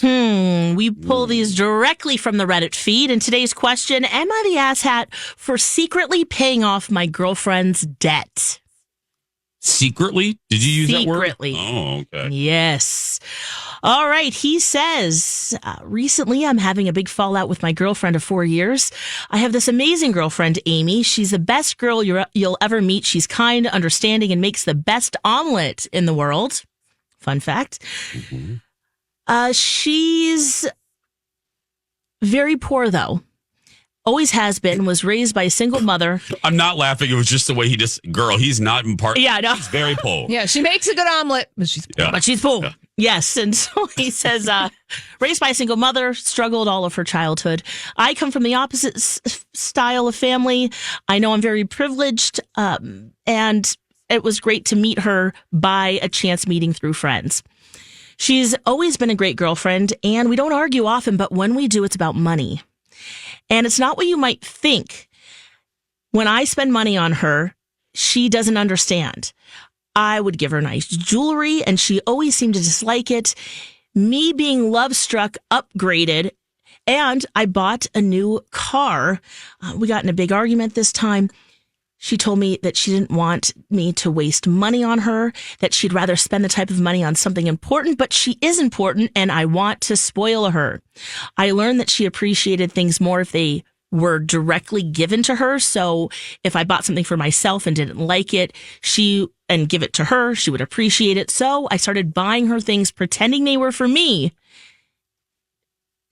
We pull these directly from the Reddit feed. And today's question, am I the asshat for secretly paying off my girlfriend's debt? Secretly? Did you use Secretly. that word? Oh, okay. Yes. All right. He says, recently I'm having a big fallout with my girlfriend of 4 years. I have this amazing girlfriend, Amy. She's the best girl you'll ever meet. She's kind, understanding, and makes the best omelet in the world. Fun fact. Mm-hmm. She's very poor, though. Always has been, was raised by a single mother. I'm not laughing. It was just the way he's not in part. Yeah, no. He's very poor. Yeah, she makes a good omelet, but she's poor. Yeah. But she's poor. Yeah. Yes. And so he says, raised by a single mother, struggled all of her childhood. I come from the opposite style of family. I know I'm very privileged. And it was great to meet her by a chance meeting through friends. She's always been a great girlfriend, and we don't argue often, but when we do, it's about money. And it's not what you might think. When I spend money on her, she doesn't understand. I would give her nice jewelry, and she always seemed to dislike it. Me being love-struck upgraded, and I bought a new car. We got in a big argument this time. She told me that she didn't want me to waste money on her, that she'd rather spend the type of money on something important, but she is important and I want to spoil her. I learned that she appreciated things more if they were directly given to her. So if I bought something for myself and didn't like it, and give it to her, she would appreciate it. So I started buying her things, pretending they were for me,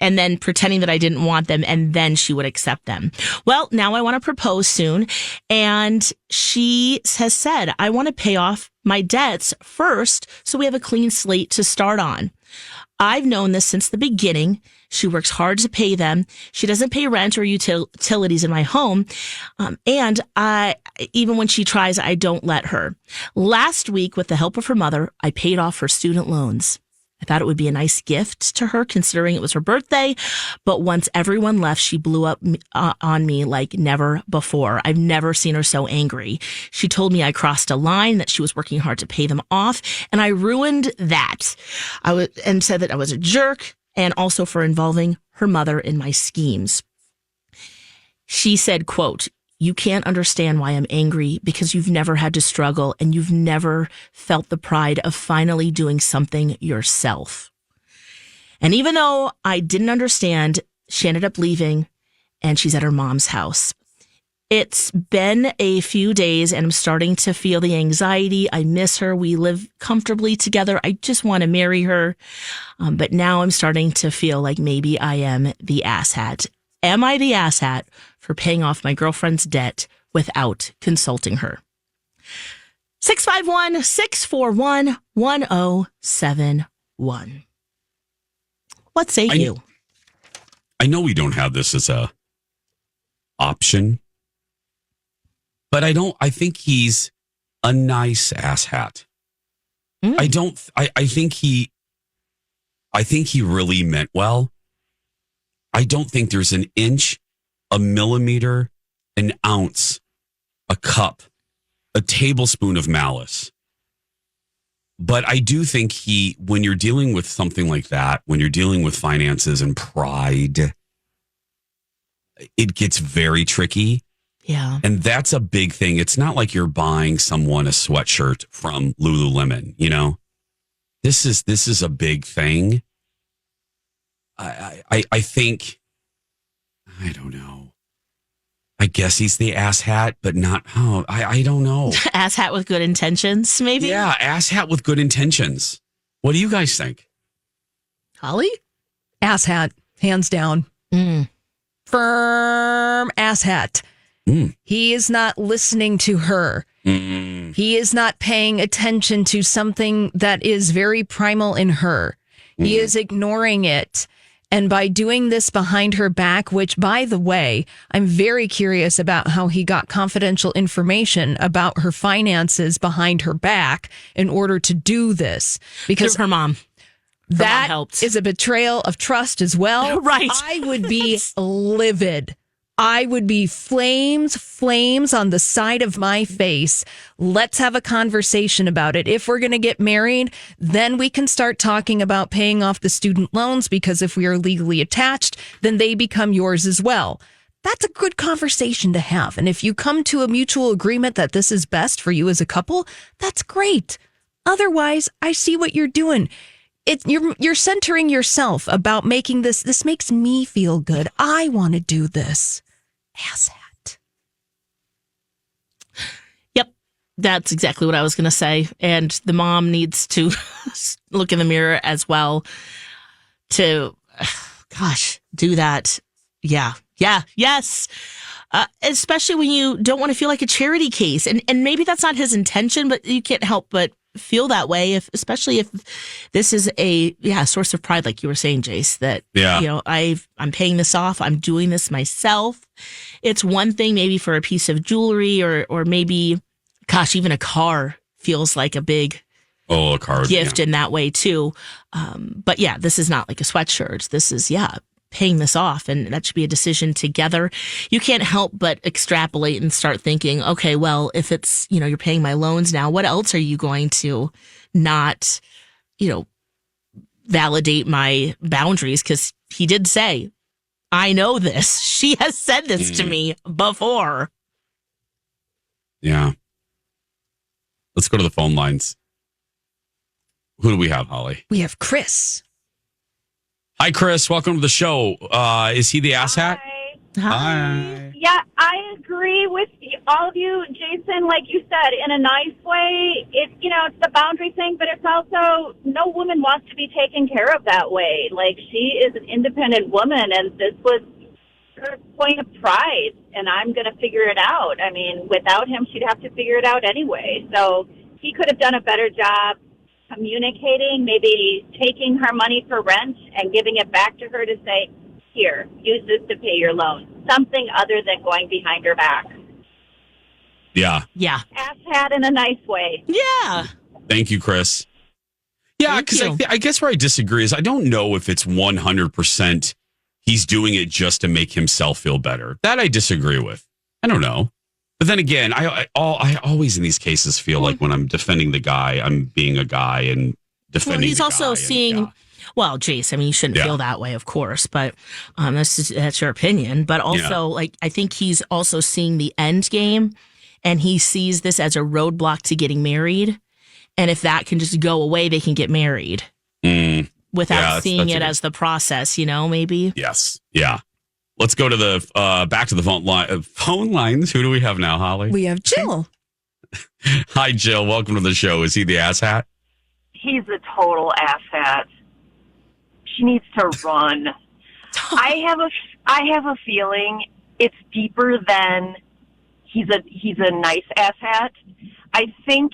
and then pretending that I didn't want them, and then she would accept them. Well, now I want to propose soon, and she has said, I want to pay off my debts first so we have a clean slate to start on. I've known this since the beginning. She works hard to pay them. She doesn't pay rent or utilities in my home. And even when she tries, I don't let her. Last week, with the help of her mother, I paid off her student loans. I thought it would be a nice gift to her considering it was her birthday. But once everyone left, she blew up on me like never before. I've never seen her so angry. She told me I crossed a line, that she was working hard to pay them off. And I ruined that. And said that I was a jerk, and also for involving her mother in my schemes. She said, quote, you can't understand why I'm angry because you've never had to struggle and you've never felt the pride of finally doing something yourself. And even though I didn't understand, she ended up leaving and she's at her mom's house. It's been a few days and I'm starting to feel the anxiety. I miss her. We live comfortably together. I just want to marry her. But now I'm starting to feel like maybe I am the asshat. Am I the asshat for paying off my girlfriend's debt without consulting her? 651-641-1071. What say you? I know we don't have this as a option, but I think he's a nice asshat. I think he really meant well. I don't think there's an inch, a millimeter, an ounce, a cup, a tablespoon of malice. But I do think when you're dealing with something like that, when you're dealing with finances and pride, it gets very tricky. Yeah. And that's a big thing. It's not like you're buying someone a sweatshirt from Lululemon, you know? This is a big thing. I think, I don't know. I guess he's the asshat, but not, I don't know. Asshat with good intentions, maybe? Yeah, asshat with good intentions. What do you guys think? Holly? Asshat, hands down. Firm asshat. He is not listening to her. He is not paying attention to something that is very primal in her. He is ignoring it. And by doing this behind her back, which, by the way, I'm very curious about how he got confidential information about her finances behind her back in order to do this. Because her mom. That is a betrayal of trust as well. Right. I would be livid. I would be flames on the side of my face. Let's have a conversation about it. If we're going to get married, then we can start talking about paying off the student loans, because if we are legally attached, then they become yours as well. That's a good conversation to have. And if you come to a mutual agreement that this is best for you as a couple, that's great. Otherwise, I see what you're doing. You're centering yourself about making this makes me feel good. I want to do this. Asshat. Yep. That's exactly what I was going to say. And the mom needs to look in the mirror as well to, do that. Yeah. Yes. Especially when you don't want to feel like a charity case. And maybe that's not his intention, but you can't help but feel that way, especially if this is a source of pride, like you were saying, Jace, that I'm paying this off, I'm doing this myself. It's one thing maybe for a piece of jewelry or maybe even a car feels like a big a car gift in that way too. But this is not like a sweatshirt. This is paying this off, and that should be a decision together. You can't help but extrapolate and start thinking, okay, well, if it's, you're paying my loans now, what else are you going to not, validate my boundaries? Because he did say, I know this. She has said this to me before. Yeah. Let's go to the phone lines. Who do we have, Holly? We have Chris. Hi, Chris. Welcome to the show. Is he the asshat? Hi. Yeah, I agree with all of you, Jason. Like you said, in a nice way, it's the boundary thing, but it's also no woman wants to be taken care of that way. Like, she is an independent woman, and this was her point of pride, and I'm going to figure it out. I mean, without him, she'd have to figure it out anyway. So he could have done a better job communicating, maybe taking her money for rent and giving it back to her to say, here, use this to pay your loan. Something other than going behind her back. Yeah. Asshat in a nice way. Yeah. Thank you, Chris. Yeah, because I guess where I disagree is I don't know if it's 100% he's doing it just to make himself feel better. That I disagree with. I don't know. But then again, I always in these cases feel like when I'm defending the guy, I'm being a guy and defending. Well, he's the also guy seeing. Well, Jace, I mean, you shouldn't feel that way, of course, but that's your opinion. But also, I think he's also seeing the end game, and he sees this as a roadblock to getting married. And if that can just go away, they can get married without seeing it as the process. Maybe. Yes. Yeah. Let's go to the back to the phone lines. Who do we have now, Holly? We have Jill. Hi, Jill. Welcome to the show. Is he the asshat? He's a total asshat. She needs to run. I have a feeling it's deeper than he's a nice asshat. I think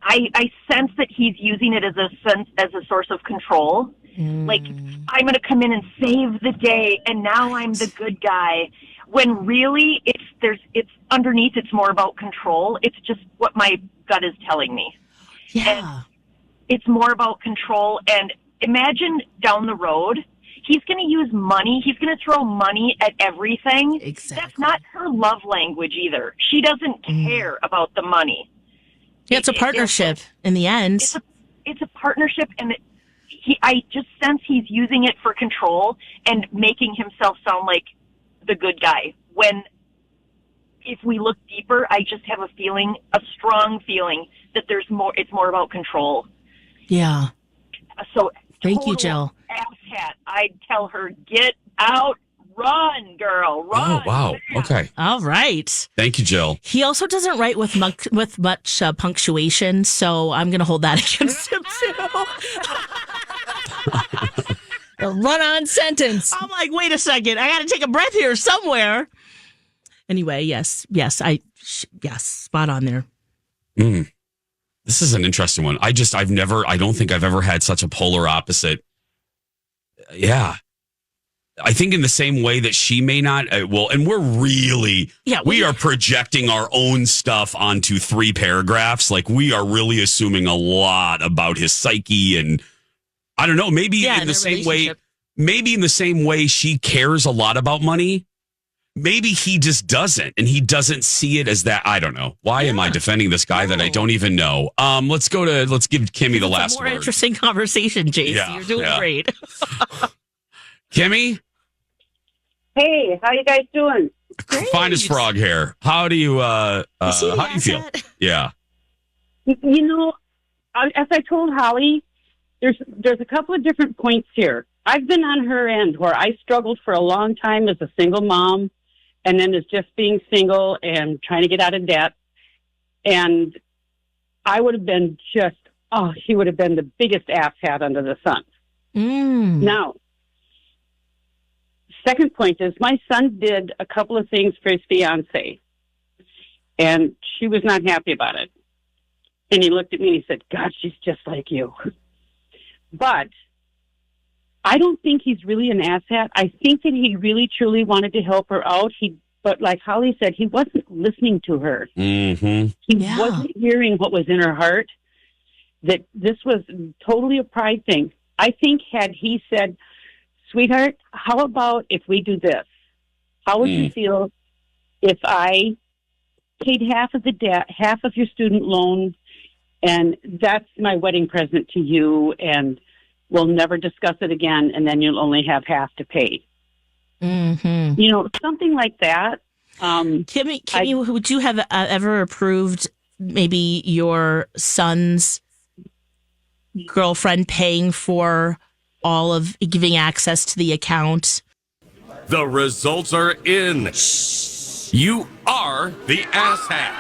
I sense that he's using it as a source of control. Like, I'm going to come in and save the day, and now I'm the good guy. When really, it's underneath. It's more about control. It's just what my gut is telling me. Yeah, and it's more about control. And imagine down the road, he's going to use money. He's going to throw money at everything. Exactly. That's not her love language either. She doesn't care about the money. Yeah, it's a partnership in the end. It's a partnership, and I just sense he's using it for control and making himself sound like the good guy. When, if we look deeper, I just have a strong feeling that there's more. It's more about control. Yeah. So thank you, Jill. Asshat. I'd tell her, get out, run, girl, run. Oh, wow. Okay. All right. Thank you, Jill. He also doesn't write with much punctuation, so I'm going to hold that against him too. A run-on sentence. I'm like, wait a second. I got to take a breath here somewhere. Anyway, yes, spot on there. This is an interesting one. I don't think I've ever had such a polar opposite. Yeah. I think in the same way that she may not, and we're really, we are projecting our own stuff onto 3 paragraphs. Like, we are really assuming a lot about his psyche, and I don't know, maybe in the same way she cares a lot about money. maybe he just doesn't, and he doesn't see it as that. I don't know. Why am I defending this guy that I don't even know? Let's give Kimmy the last more word. Interesting conversation, Jace. Yeah, You're doing yeah. great. Kimmy, Hey, how you guys doing? Great. fine as frog hair. How do you how do you feel? Yeah. You know, as I told Holly, there's a couple of different points here. I've been on her end where I struggled for a long time as a single mom, and then as just being single and trying to get out of debt. And I would have been he would have been the biggest asshat under the sun. Now, second point is my son did a couple of things for his fiance, and she was not happy about it. And he looked at me and he said, "God, she's just like you." But I don't think he's really an asshat. I think that he really, truly wanted to help her out. But like Holly said, he wasn't listening to her. Mm-hmm. He wasn't hearing what was in her heart, that this was totally a pride thing. I think had he said, "Sweetheart, how about if we do this? How would you feel if I paid half of the debt, half of your student loan, and that's my wedding present to you, and we'll never discuss it again, and then you'll only have half to pay." Mm-hmm. You know, something like that. Kimmy, would you have ever approved maybe your son's girlfriend paying for all of giving access to the account? The results are in. You are the asshat.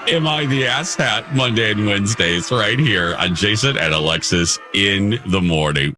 Am I the asshat? Monday and Wednesdays right here on Jason and Alexis in the morning.